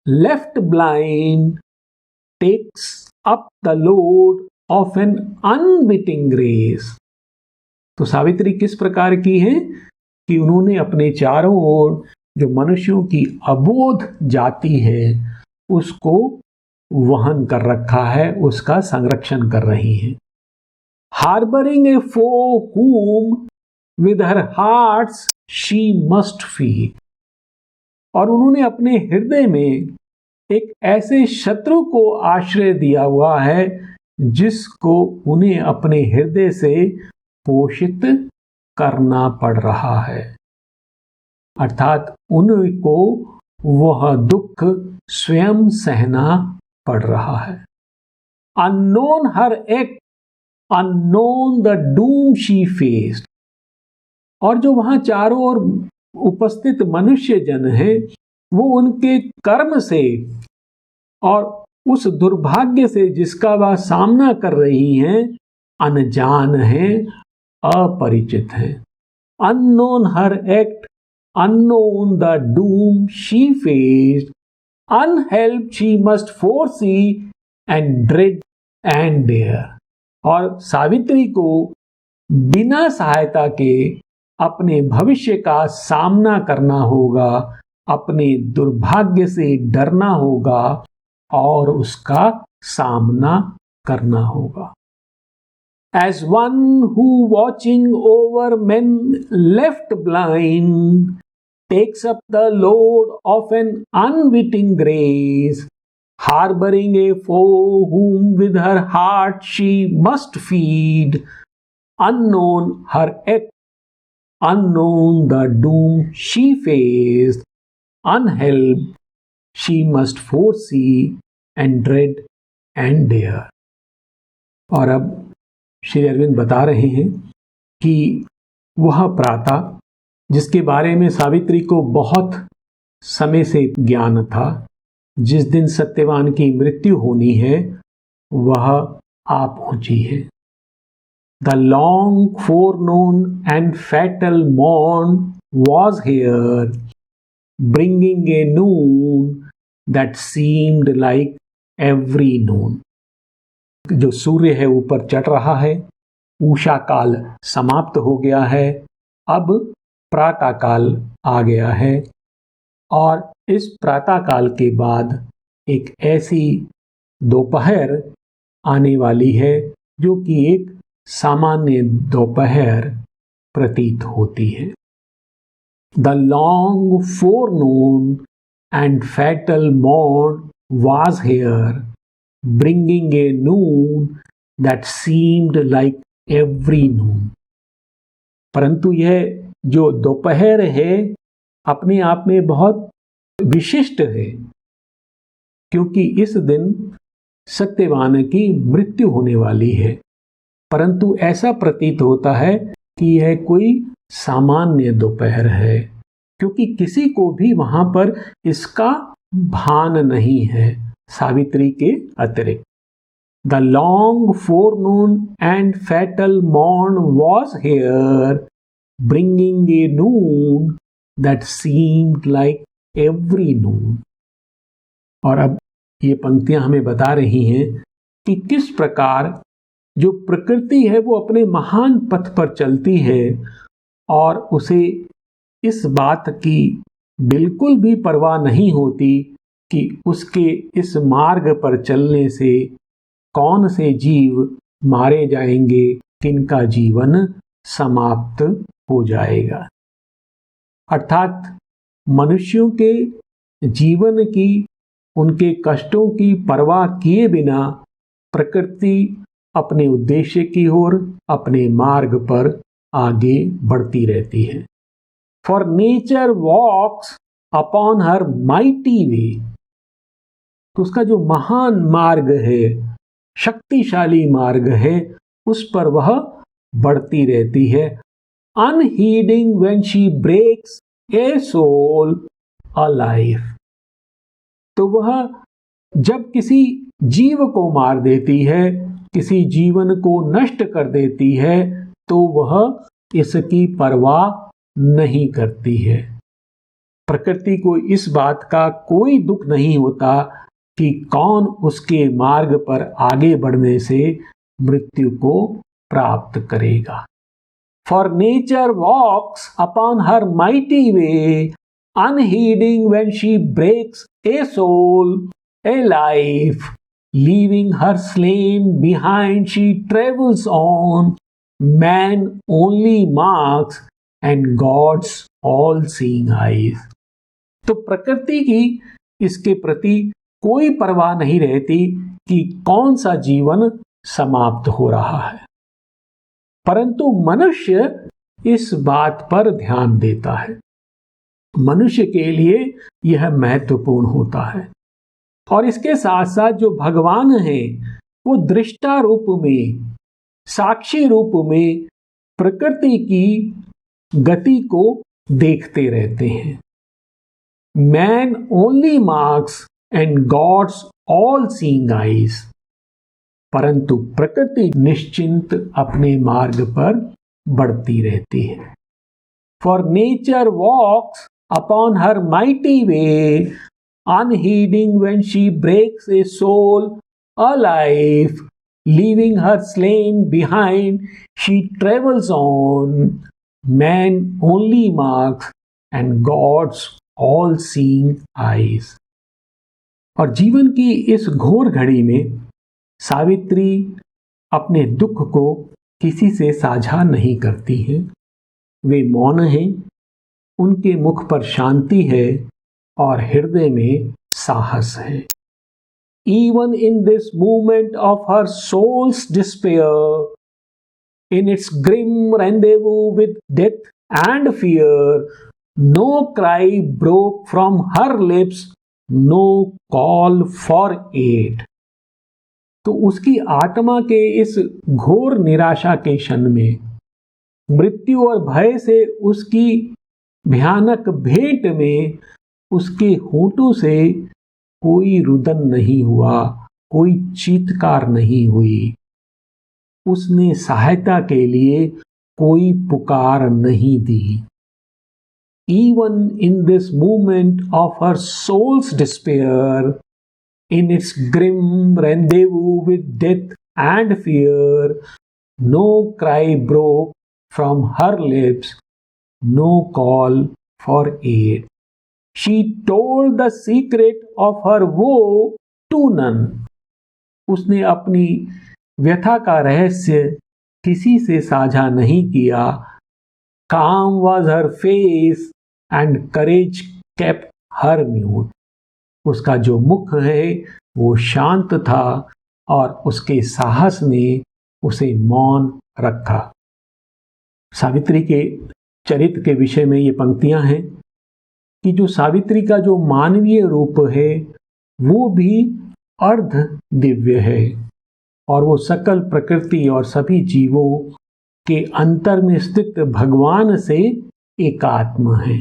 left blind takes up the load of an unwitting race। तो सावित्री किस प्रकार की है कि उन्होंने अपने चारों ओर जो मनुष्यों की अबोध जाति है उसको वहन कर रखा है, उसका संरक्षण कर रही है। Harboring a foe whom with her hearts she must feed। और उन्होंने अपने हृदय में एक ऐसे शत्रु को आश्रय दिया हुआ है जिसको उन्हें अपने हृदय से पोषित करना पड़ रहा है, अर्थात उनको वह दुख स्वयं सहना पड़ रहा है। Unknown her act, unknown the doom she faced। और जो वहां चारों ओर उपस्थित मनुष्य जन हैं वो उनके कर्म से और उस दुर्भाग्य से जिसका वह सामना कर रही हैं अनजान हैं, अपरिचित हैं। Unknown her act, unknown the doom she faced, unhelped she must foresee and dread and dare। और सावित्री को बिना सहायता के अपने भविष्य का सामना करना होगा, अपने दुर्भाग्य से डरना होगा और उसका सामना करना होगा। As one who watching over men left blind takes up the load of an unwitting grace, harboring a foe whom with her heart she must feed, unknown her act, unknown the doom she faced, unhelped she must foresee and dread and dare। और अब श्री अरविंद बता रहे हैं कि वह प्रातः जिसके बारे में सावित्री को बहुत समय से ज्ञान था, जिस दिन सत्यवान की मृत्यु होनी है, वह आ पहुंची है। The long forenoon and fatal morn was here, bringing a noon that seemed like every noon. जो सूर्य है ऊपर चढ़ रहा है, उषा काल समाप्त हो गया है, अब प्रातः काल आ गया है और इस प्रातः काल के बाद एक ऐसी दोपहर आने वाली है जो कि एक सामान्य दोपहर प्रतीत होती है। The long forenoon and fatal morn was here, bringing a noon that seemed like every noon. परंतु यह जो दोपहर है अपने आप में बहुत विशिष्ट है, क्योंकि इस दिन सत्यवान की मृत्यु होने वाली है। परंतु ऐसा प्रतीत होता है कि यह कोई सामान्य दोपहर है, क्योंकि किसी को भी वहां पर इसका भान नहीं है सावित्री के अतिरिक्त। The long forenoon and fatal morn was here, bringing a noon that seemed like every noon. और अब ये पंक्तियां हमें बता रही हैं कि किस प्रकार जो प्रकृति है वो अपने महान पथ पर चलती है और उसे इस बात की बिल्कुल भी परवाह नहीं होती कि उसके इस मार्ग पर चलने से कौन से जीव मारे जाएंगे, किनका जीवन समाप्त हो जाएगा। अर्थात मनुष्यों के जीवन की, उनके कष्टों की परवाह किए बिना प्रकृति अपने उद्देश्य की ओर, अपने मार्ग पर आगे बढ़ती रहती है। For nature walks upon her mighty way, तो उसका जो महान मार्ग है, शक्तिशाली मार्ग है, उस पर वह बढ़ती रहती है। Unheeding when she breaks a soul alive, तो वह जब किसी जीव को मार देती है, किसी जीवन को नष्ट कर देती है, तो वह इसकी परवाह नहीं करती है। प्रकृति को इस बात का कोई दुख नहीं होता कि कौन उसके मार्ग पर आगे बढ़ने से मृत्यु को प्राप्त करेगा। For nature walks upon her mighty way, unheeding when she breaks a soul, a life, leaving her slain behind she travels on, man only marks and God's all-seeing eyes। तो प्रकृति की इसके प्रति कोई परवाह नहीं रहती कि कौन सा जीवन समाप्त हो रहा है, परंतु मनुष्य इस बात पर ध्यान देता है। मनुष्य के लिए यह महत्वपूर्ण होता है। और इसके साथ साथ जो भगवान है वो दृष्टा रूप में, साक्षी रूप में प्रकृति की गति को देखते रहते हैं। Man only marks and God's all seeing eyes, परंतु प्रकृति निश्चिंत अपने मार्ग पर बढ़ती रहती है। For nature walks upon her mighty way, unheeding when she breaks a soul alive, leaving her slain behind, she travels on, man only marks and God's all-seeing eyes। और जीवन की इस घोर घड़ी में सावित्री अपने दुख को किसी से साझा नहीं करती हैं। वे मौन हैं, उनके मुख पर शांति है और हृदय में साहस है। Even in this moment of her soul's despair, in its grim rendezvous with death and fear, no cry broke from her lips, no call for aid। तो उसकी आत्मा के इस घोर निराशा के क्षण में, मृत्यु और भय से उसकी भयानक भेंट में उसके होठों से कोई रुदन नहीं हुआ, कोई चीत्कार नहीं हुई, उसने सहायता के लिए कोई पुकार नहीं दी। Even in this moment of her soul's despair, in its grim rendezvous with death and fear, no cry broke from her lips, no call for aid. She told the secret of her woe to none. उसने अपनी व्यथा का रहस्य किसी से साझा नहीं किया। Calm was her face and courage kept her mute. उसका जो मुख है वो शांत था और उसके साहस ने उसे मौन रखा। सावित्री के चरित्र के विषय में ये पंक्तियां हैं कि जो सावित्री का जो मानवीय रूप है वो भी अर्ध दिव्य है और वो सकल प्रकृति और सभी जीवों के अंतर में स्थित भगवान से एकात्म है।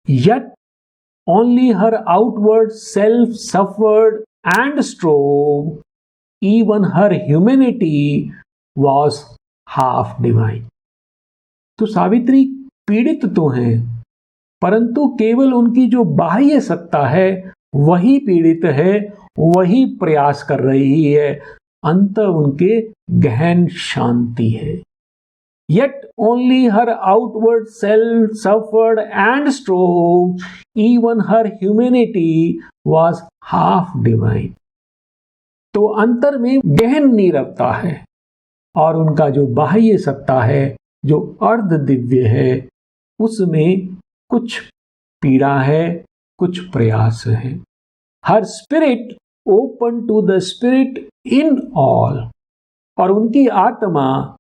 Yet only her outward self suffered and strove, even her humanity was half divine. तो सावित्री पीड़ित तो हैं, परंतु केवल उनकी जो बाह्य सत्ता है वही पीड़ित है, वही प्रयास कर रही है, अंत उनके गहन शांति है। Yet only her outward self suffered and strove, even her humanity was half divine. तो अंतर में गहन नीरवता है और उनका जो बाह्य सत्ता है जो अर्ध दिव्य है उसमें कुछ पीड़ा है, कुछ प्रयास है। Her spirit open to the spirit in all, और उनकी आत्मा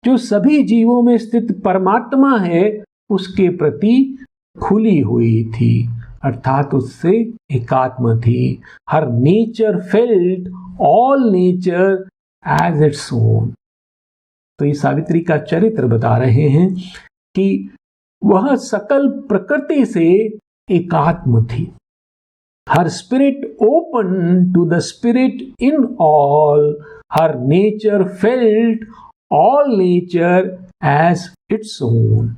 जो सभी जीवों में स्थित परमात्मा है उसके प्रति खुली हुई थी, अर्थात उससे एकात्म थी। Her nature felt all nature as its own. तो ये सावित्री का चरित्र बता रहे हैं कि वह सकल प्रकृति से एकात्म थी। Her spirit open to the spirit in all, her nature felt all nature as its own.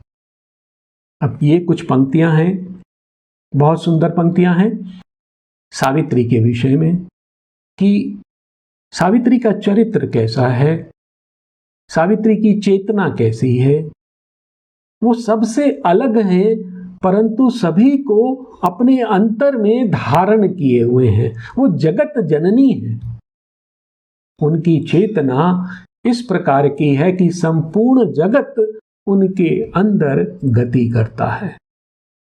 अब ये कुछ पंक्तियां हैं, बहुत सुंदर पंक्तियां हैं सावित्री के विषय में कि सावित्री का चरित्र कैसा है, सावित्री की चेतना कैसी है। वो सबसे अलग है परंतु सभी को अपने अंतर में धारण किए हुए हैं। वो जगत जननी है। उनकी चेतना इस प्रकार की है कि संपूर्ण जगत उनके अंदर गति करता है।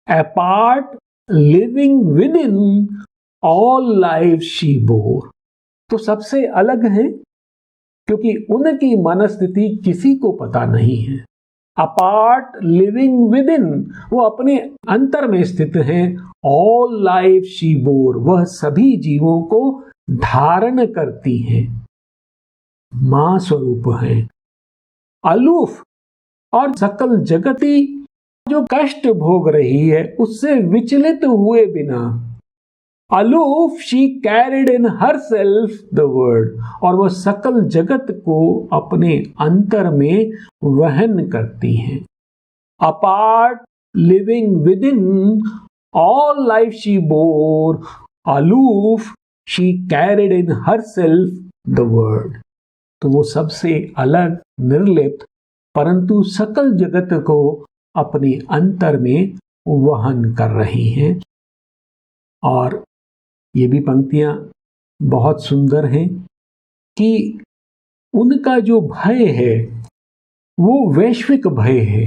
Apart living with in all life she bore. तो सबसे अलग है क्योंकि उनकी मनस्थिति किसी को पता नहीं है। अपार्ट लिविंग विद इन, वो अपने अंतर में स्थित हैं। ऑल लाइफ शी बोर, वह सभी जीवों को धारण करती हैं, मां स्वरूप है। अलूफ, और सकल जगती जो कष्ट भोग रही है उससे विचलित हुए बिना, aloof she carried in her self the world, और वह सकल जगत को अपने अंतर में वहन करती हैं। Apart living with in all life she bore, aloof she carried in her self the world. तो वो सबसे अलग, निर्लिप्त, परंतु सकल जगत को अपने अंतर में वहन कर रही हैं। और ये भी पंक्तियां बहुत सुंदर हैं कि उनका जो भय है वो वैश्विक भय है,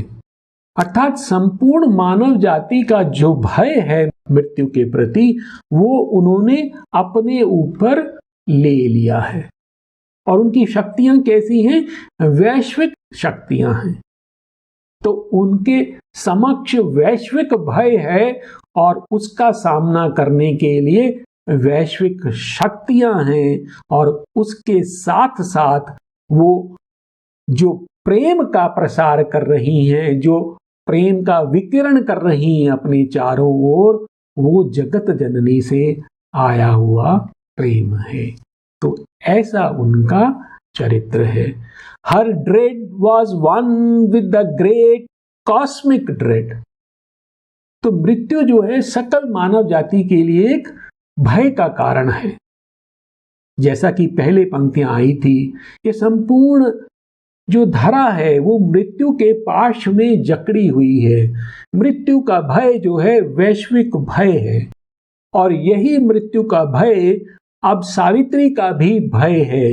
अर्थात संपूर्ण मानव जाति का जो भय है मृत्यु के प्रति वो उन्होंने अपने ऊपर ले लिया है। और उनकी शक्तियां कैसी हैं? वैश्विक शक्तियां हैं। तो उनके समक्ष वैश्विक भय है और उसका सामना करने के लिए वैश्विक शक्तियां हैं, और उसके साथ साथ वो जो प्रेम का प्रसार कर रही हैं, जो प्रेम का विकिरण कर रही हैं अपने चारों ओर, वो जगत जननी से आया हुआ प्रेम है। तो ऐसा उनका चरित्र है। Her dread was one with the great cosmic dread. तो मृत्यु जो है सकल मानव जाति के लिए एक भय का कारण है। जैसा कि पहले पंक्तियां आई थी, ये संपूर्ण जो धरा है वो मृत्यु के पाश में जकड़ी हुई है। मृत्यु का भय जो है वैश्विक भय है, और यही मृत्यु का भय अब सावित्री का भी भय है।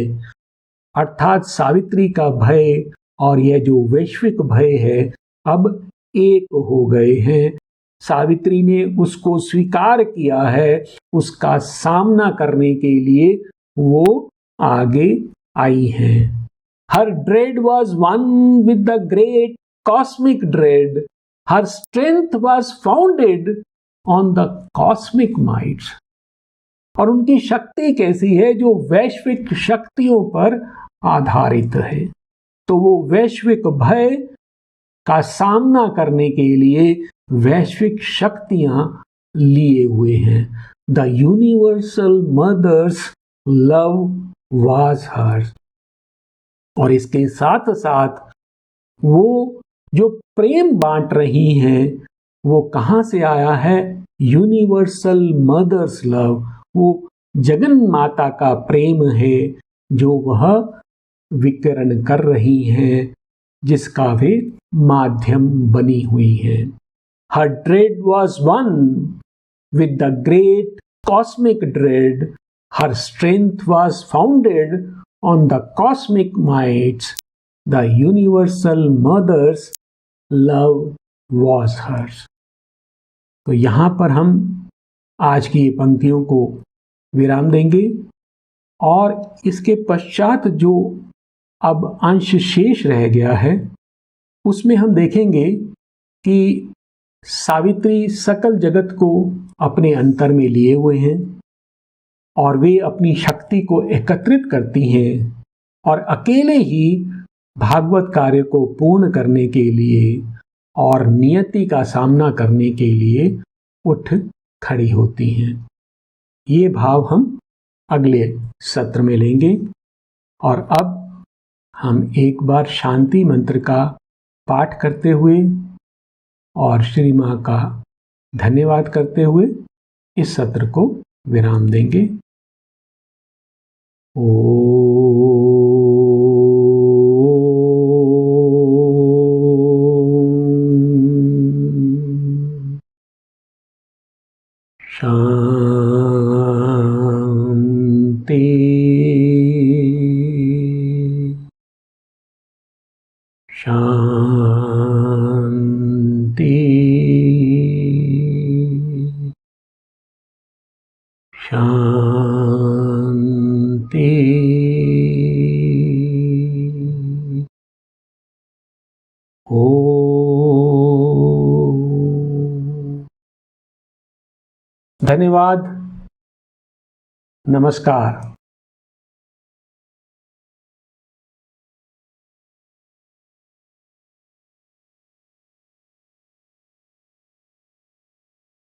अर्थात सावित्री का भय और यह जो वैश्विक भय है अब एक हो गए हैं। सावित्री ने उसको स्वीकार किया है, उसका सामना करने के लिए वो आगे आई हैं। Her dread was one with the great cosmic dread. Her strength was founded on the cosmic might. और उनकी शक्ति कैसी है? जो वैश्विक शक्तियों पर आधारित है। तो वो वैश्विक भय का सामना करने के लिए वैश्विक शक्तियां लिए हुए हैं। The universal mother's love was hers. और इसके साथ साथ वो जो प्रेम बांट रही हैं वो कहाँ से आया है? यूनिवर्सल मदर्स लव, वो जगन माता का प्रेम है जो वह विकिरण कर रही हैं, जिसका वे माध्यम बनी हुई हैं। Her dread was one with the great cosmic dread, her strength was founded on the cosmic mights, the universal mother's love was hers. तो यहाँ पर हम आज की पंक्तियों को विराम देंगे और इसके पश्चात जो अब अंश शेष रह गया है उसमें हम देखेंगे कि सावित्री सकल जगत को अपने अंतर में लिए हुए हैं और वे अपनी शक्ति को एकत्रित करती हैं और अकेले ही भागवत कार्य को पूर्ण करने के लिए और नियति का सामना करने के लिए उठ खड़ी होती हैं। ये भाव हम अगले सत्र में लेंगे। और अब हम एक बार शांति मंत्र का पाठ करते हुए और श्री मां का धन्यवाद करते हुए इस सत्र को विराम देंगे। शांति शांति शांति। धन्यवाद। नमस्कार।